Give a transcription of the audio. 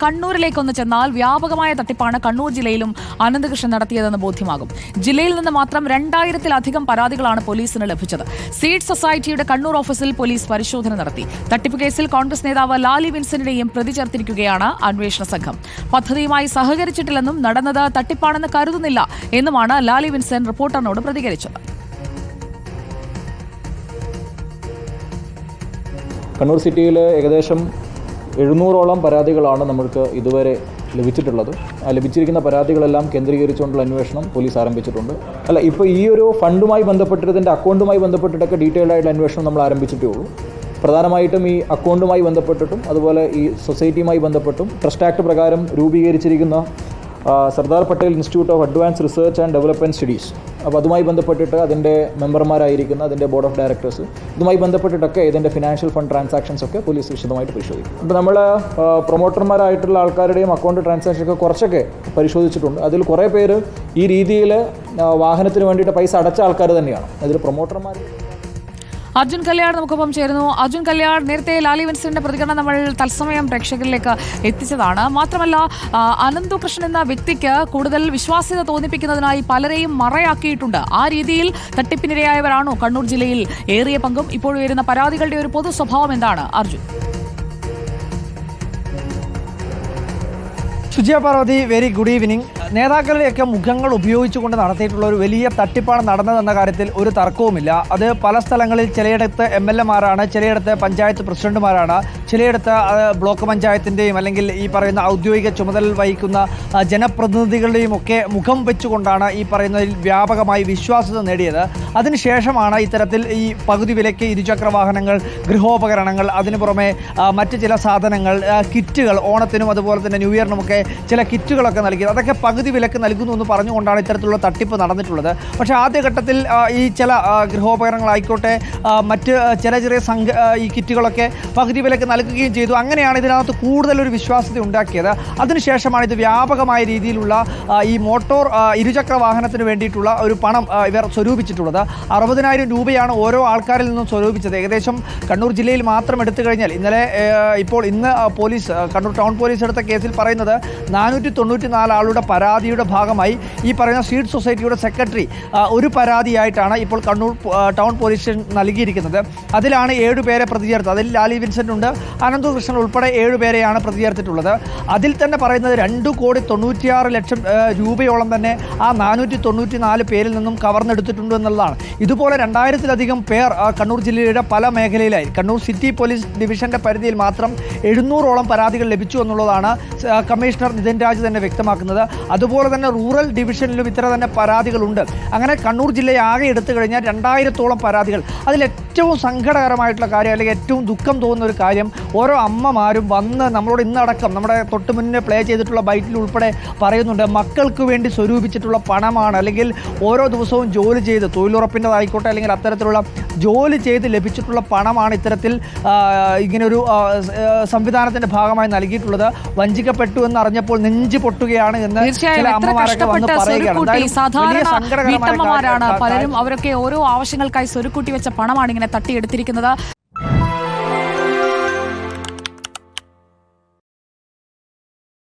കണ്ണൂരിലേക്കൊന്ന് ചെന്നാൽ വ്യാപകമായ തട്ടിപ്പാണ് കണ്ണൂർ ജില്ലയിലും അനന്തകൃഷ്ണൻ നടത്തിയതെന്ന് ബോധ്യമാകും. ജില്ലയിൽ നിന്ന് മാത്രം 2000-ത്തിലധികം പരാതികളാണ് പോലീസിന് ലഭിച്ചത്. സീഡ് സൊസൈറ്റിയുടെ കണ്ണൂർ ഓഫീസിൽ പോലീസ് പരിശോധന നടത്തി. തട്ടിപ്പ് കേസിൽ കോൺഗ്രസ് നേതാവ് ലാലി വിൻസെന്റിനെയും പ്രതി ചേർത്തിരിക്കുകയാണ് അന്വേഷണ സംഘം. പദ്ധതിയുമായി സഹകരിച്ചിട്ടില്ലെന്നും നടന്നത് തട്ടിപ്പാണെന്ന് കരുതുന്നില്ല എന്നുമാണ് ലാലി വിൻസെന്റ് റിപ്പോർട്ടറിനോട് പ്രതികരിച്ചത്. കണ്ണൂർ സിറ്റിയിൽ ഏകദേശം 700ഓളം പരാതികളാണ് നമുക്ക് ഇതുവരെ ലഭിച്ചിട്ടുള്ളത്. ലഭിച്ചിരിക്കുന്ന പരാതികളെല്ലാം കേന്ദ്രീകരിച്ചുകൊണ്ടുള്ള അന്വേഷണം പോലീസ് ആരംഭിച്ചിട്ടുണ്ട്. ഇപ്പോൾ ഈ ഒരു ഫണ്ടുമായി ബന്ധപ്പെട്ടിട്ട് ഇതിൻ്റെ അക്കൗണ്ടുമായി ബന്ധപ്പെട്ടിട്ടൊക്കെ ഡീറ്റെയിൽഡ് ആയിട്ടുള്ള അന്വേഷണം നമ്മൾ ആരംഭിച്ചിട്ടേ ഉള്ളൂ. പ്രധാനമായിട്ടും ഈ അക്കൗണ്ടുമായി ബന്ധപ്പെട്ടിട്ടും അതുപോലെ ഈ സൊസൈറ്റിയുമായി ബന്ധപ്പെട്ടും ട്രസ്റ്റ് ആക്ട് പ്രകാരം രൂപീകരിച്ചിരിക്കുന്ന Sardar Patel institute of advance research and development studies, അപ്പോൾ അതുമായി ബന്ധപ്പെട്ടിട്ട് അതിൻ്റെ മെമ്പർമാരായിരിക്കുന്ന അതിൻ്റെ ബോർഡ് ഓഫ് ഡയറക്ടേഴ്സ്, ഇതുമായി ബന്ധപ്പെട്ടിട്ടൊക്കെ ഇതിൻ്റെ ഫിനാൻഷ്യൽ ഫണ്ട് ട്രാൻസാക്ഷൻസ് ഒക്കെ പോലീസ് വിശദമായിട്ട് പരിശോധിക്കും. അപ്പോൾ നമ്മൾ പ്രൊമോട്ടർമാരായിട്ടുള്ള ആൾക്കാരുടെയും അക്കൗണ്ട് ട്രാൻസാക്ഷനൊക്കെ കുറച്ചൊക്കെ പരിശോധിച്ചിട്ടുണ്ട്. അതിൽ കുറേ പേര് ഈ രീതിയിൽ വാഹനത്തിന് വേണ്ടിയിട്ട് പൈസ അടച്ച ആൾക്കാർ തന്നെയാണ്. അതിൽ പ്രൊമോട്ടർമാർ. അർജുൻ കല്യാൺ നമുക്കൊപ്പം ചേരുന്നു. അർജുൻ കല്യാൺ, നേരത്തെ ലാലി വിൻസെന്റിന്റെ പ്രതികരണം നമ്മൾ തത്സമയം പ്രേക്ഷകരിലേക്ക് എത്തിച്ചതാണ്. മാത്രമല്ല, അനന്തകൃഷ്ണൻ എന്ന വ്യക്തിക്ക് കൂടുതൽ വിശ്വാസ്യത തോന്നിപ്പിക്കുന്നതിനായി പലരെയും മറയാക്കിയിട്ടുണ്ട്. ആ രീതിയിൽ തട്ടിപ്പിനിരയായവരാണോ കണ്ണൂർ ജില്ലയിൽ ഏറിയ പങ്കും? ഇപ്പോൾ വരുന്ന പരാതികളുടെ ഒരു പൊതു സ്വഭാവം എന്താണ് Arjun? Sujiya Parvathi, very good evening. നേതാക്കളുടെയൊക്കെ മുഖങ്ങൾ ഉപയോഗിച്ചുകൊണ്ട് നടത്തിയിട്ടുള്ള ഒരു വലിയ തട്ടിപ്പാണ് നടന്നതെന്ന കാര്യത്തിൽ ഒരു തർക്കവുമില്ല. അത് പല സ്ഥലങ്ങളിൽ ചിലയിടത്ത് MLA-മാരാണ്, ചിലയിടത്ത് പഞ്ചായത്ത് പ്രസിഡന്റുമാരാണ്, ചിലയിടത്ത് ബ്ലോക്ക് പഞ്ചായത്തിൻ്റെയും അല്ലെങ്കിൽ ഈ പറയുന്ന ഔദ്യോഗിക ചുമതല വഹിക്കുന്ന ജനപ്രതിനിധികളുടെയും ഒക്കെ മുഖം വെച്ചുകൊണ്ടാണ് ഈ പറയുന്നതിൽ വ്യാപകമായി വിശ്വാസ്യത നേടിയത്. അതിനുശേഷമാണ് ഇത്തരത്തിൽ ഈ പകുതി വിലയ്ക്ക് ഇരുചക്ര വാഹനങ്ങൾ, ഗൃഹോപകരണങ്ങൾ, അതിനു പുറമെ മറ്റ് ചില സാധനങ്ങൾ, കിറ്റുകൾ, ഓണത്തിനും അതുപോലെ തന്നെ ന്യൂ ഇയറിനുമൊക്കെ ചില കിറ്റുകളൊക്കെ നൽകിയത്. അതൊക്കെ പകുതി വിലക്ക് നൽകുന്നു എന്ന് പറഞ്ഞുകൊണ്ടാണ് ഇത്തരത്തിലുള്ള തട്ടിപ്പ് നടന്നിട്ടുള്ളത്. പക്ഷേ ആദ്യഘട്ടത്തിൽ ഈ ചില ഗൃഹോപകരണങ്ങളായിക്കോട്ടെ, മറ്റ് ചെറിയ ഈ കിറ്റുകളൊക്കെ പകുതി വിലക്ക് നൽകുകയും ചെയ്തു. അങ്ങനെയാണ് ഇതിനകത്ത് കൂടുതലൊരു വിശ്വാസ്യത ഉണ്ടാക്കിയത്. അതിനുശേഷമാണ് ഇത് വ്യാപകമായ രീതിയിലുള്ള ഈ മോട്ടോർ ഇരുചക്ര വാഹനത്തിന് വേണ്ടിയിട്ടുള്ള ഒരു പണം ഇവർ സ്വരൂപിച്ചിട്ടുള്ളത്. 60,000 രൂപയാണ് ഓരോ ആൾക്കാരിൽ നിന്നും സ്വരൂപിച്ചത്. ഏകദേശം കണ്ണൂർ ജില്ലയിൽ മാത്രം എടുത്തു കഴിഞ്ഞാൽ ഇന്ന് പോലീസ്, കണ്ണൂർ ടൗൺ പോലീസ് എടുത്ത കേസിൽ പറയുന്നത് 494 ആളുടെ പരാതിയുടെ ഭാഗമായി ഈ പറയുന്ന സീഡ് സൊസൈറ്റിയുടെ സെക്രട്ടറി ഒരു പരാതിയായിട്ടാണ് ഇപ്പോൾ കണ്ണൂർ ടൗൺ പോലീസ് സ്റ്റേഷൻ നൽകിയിരിക്കുന്നത്. അതിലാണ് 7 പേരെ പ്രതി ചേർത്തത്. അതിൽ ലാലി വിൻസെന്റ് ഉണ്ട്, അനന്തകൃഷ്ണൻ ഉൾപ്പെടെ 7 പേരെയാണ് പ്രതി ചേർത്തിട്ടുള്ളത്. അതിൽ തന്നെ പറയുന്നത് 2,96,00,000 രൂപയോളം തന്നെ ആ 494 പേരിൽ നിന്നും കവർന്നെടുത്തിട്ടുണ്ട് എന്നുള്ളതാണ്. ഇതുപോലെ 2000-ത്തിലധികം പേർ കണ്ണൂർ ജില്ലയുടെ പല മേഖലയിലായി കണ്ണൂർ സിറ്റി പോലീസ് ഡിവിഷന്റെ പരിധിയിൽ മാത്രം 700ഓളം പരാതികൾ ലഭിച്ചു എന്നുള്ളതാണ് കമ്മീഷണർ നിതിൻ രാജ് തന്നെ വ്യക്തമാക്കുന്നത്. അതുപോലെ തന്നെ റൂറൽ ഡിവിഷനിലും ഇത്ര തന്നെ പരാതികളുണ്ട്. അങ്ങനെ കണ്ണൂർ ജില്ലയെ ആകെ എടുത്തു കഴിഞ്ഞാൽ 2000-ഓളം പരാതികൾ. അതിൽ ഏറ്റവും സങ്കടകരമായിട്ടുള്ള കാര്യം, അല്ലെങ്കിൽ ഏറ്റവും ദുഃഖം തോന്നുന്ന ഒരു കാര്യം, ഓരോ അമ്മമാരും വന്ന് നമ്മളോട് ഇന്നടക്കം നമ്മുടെ തൊട്ട് മുന്നേ പ്ലേ ചെയ്തിട്ടുള്ള ബൈറ്റിൽ ഉൾപ്പെടെ പറയുന്നുണ്ട്, മക്കൾക്ക് വേണ്ടി സ്വരൂപിച്ചിട്ടുള്ള പണമാണ്, അല്ലെങ്കിൽ ഓരോ ദിവസവും ജോലി ചെയ്ത് തൊഴിലുറപ്പിൻ്റെതായിക്കോട്ടെ അല്ലെങ്കിൽ അത്തരത്തിലുള്ള ജോലി ചെയ്ത് ലഭിച്ചിട്ടുള്ള പണമാണ് ഇത്തരത്തിൽ ഇങ്ങനൊരു സംവിധാനത്തിൻ്റെ ഭാഗമായി നൽകിയിട്ടുള്ളത്. വഞ്ചിക്കപ്പെട്ടു എന്ന് അറിഞ്ഞപ്പോൾ നെഞ്ച് പൊട്ടുകയാണ് എന്ന് ചില അമ്മമാരൊക്കെ വന്ന് പറയുകയാണ്. പലരും അവരൊക്കെ ഓരോ ആവശ്യങ്ങൾക്കായി സ്വരുക്കൂട്ടി വെച്ച പണമാണ് ഇങ്ങനെ തട്ടിയെടുത്തിരിക്കുന്നത്.